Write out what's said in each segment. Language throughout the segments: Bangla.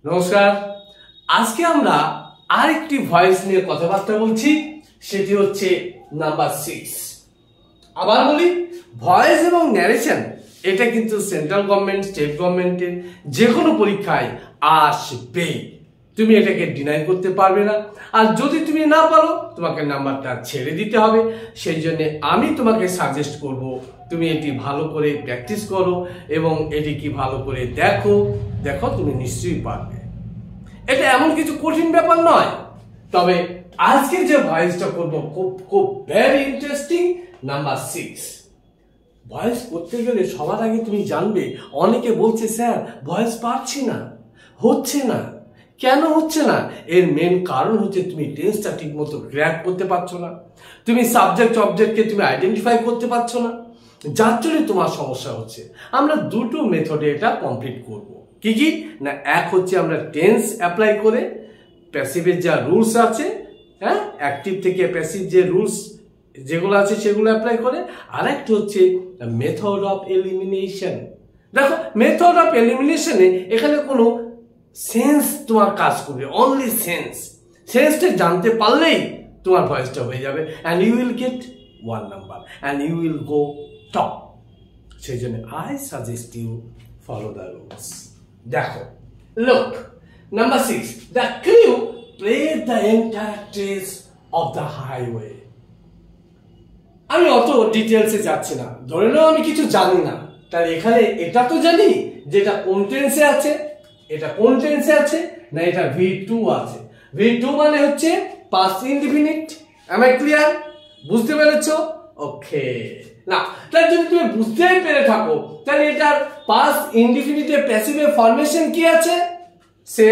নমস্কার। আজকে আমরা আরেকটি ভয়েস নিয়ে কথাবার্তা বলছি, সেটি হচ্ছে নাম্বার 6। আবার বলি, ভয়েস এবং ন্যারেশন এটা কিন্তু সেন্ট্রাল গভর্নমেন্ট, স্টেট গভর্নমেন্টের যে কোনো পরীক্ষায় আসবেই। তুমি এটাকে ডিনাই করতে পারবে না। আর যদি তুমি না পারো, তোমাকে নাম্বারটা ছেড়ে দিতে হবে। সেই জন্য আমি তোমাকে সাজেস্ট করব, তুমি এটি ভালো করে প্র্যাকটিস করো এবং এটিকে ভালো করে দেখো তুমি নিশ্চয়ই পারবে। এটা এমন কিছু কঠিন ব্যাপার নয়। তবে আজকে যে ভয়েসটা করবো খুব ভেরি ইন্টারেস্টিং। নাম্বার 6 ভয়েস করতে গেলে সবার আগে তুমি জানবে, অনেকে বলছে স্যার ভয়েস পারছি না, হচ্ছে না। কেন হচ্ছে না? এর মেন কারণ হচ্ছে তুমি টেন্সটা ঠিক মতো ক্র্যাক করতে পারছো না, তুমি সাবজেক্ট অবজেক্টকে তুমি আইডেন্টিফাই করতে পারছো না, যার জন্য তোমার সমস্যা হচ্ছে। আমরা দুটো মেথডে এটা কমপ্লিট করব। কি কি না, এক হচ্ছে আমরা টেন্স অ্যাপ্লাই করে প্যাসিভের যা রুলস আছে, হ্যাঁ, অ্যাক্টিভ থেকে প্যাসিভ যে রুলস যেগুলো আছে সেগুলো অ্যাপ্লাই করে। আর একটা হচ্ছে মেথড অফ এলিমিনেশন। দেখো, মেথড অফ এলিমিনেশনে এখানে কোনো সেন্স তোমার কাজ করবে, অনলি সেন্সটা জানতে পারলেই তোমার ভয়েসটা হয়ে যাবে, and you will get 1 number and you will go top. সেই জন্য I suggest you follow the rules. দেখো, look, number 6, the crew played the entire trace of the highway. আমি অত ডিটেলসে যাচ্ছি না, ধরে নাও আমি কিছু জানি না, তাহলে এখানে এটা তো জানি যে এটা কোন টেন্সে আছে, এটা কোন টেন্সে আছে না, এটা V2 আছে। V2 মানে হচ্ছে past indefinite. Am I clear? বুঝতে পেরেছো? ওকে। না, তাহলে যদি তুমি বুঝতেই পেরে থাকো, তাহলে এটার পাস্ট ইনডিফিনিটের প্যাসিভের ফরমেশন কি আছে? সে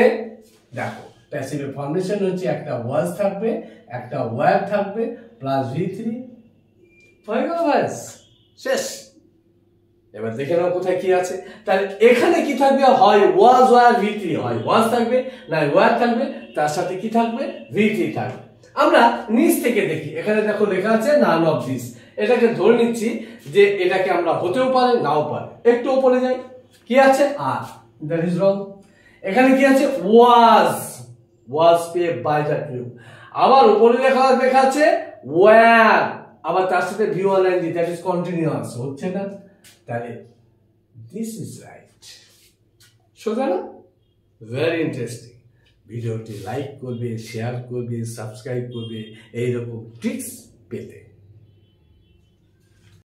দেখো, প্যাসিভের ফরমেশন হচ্ছে একটা ওয়াজ থাকবে, একটা ওয়্যার থাকবে, প্লাস V3 হয়ে গেল, ব্যাস শেষ। এবার দেখে নাও কোথায় কি আছে। তাহলে এখানে কি থাকবে? হয় ওয়াজ ওয়্যার V3, হয় ওয়াজ থাকবে, না ওয়্যার থাকবে, তার সাথে কি থাকবে? V3 থাকবে। আমরা নিচ থেকে দেখি, এখানে দেখো লেখা আছে নান অফ দিস। এটাকে ধরে নিচ্ছি যে এটাকে আমরা হতেও পারে, নাও পারে। একটু উপরে যাই, কি আছে? আর দ্যাট ইজ রং। এখানে কি আছে? ওয়াজ পেড বাই দ্য ক্রিউ। আবার উপরে লেখা আছে ওয়্যার, আবার তার সাথে V1 ing, that is continuous. হচ্ছে না? তাহলে দিস ইজ রাইট। সোজা না? Very interesting. ভিডিওটি লাইক করবে, শেয়ার করবে, সাবস্ক্রাইব করবে এইরকম ট্রিক্স পেতে।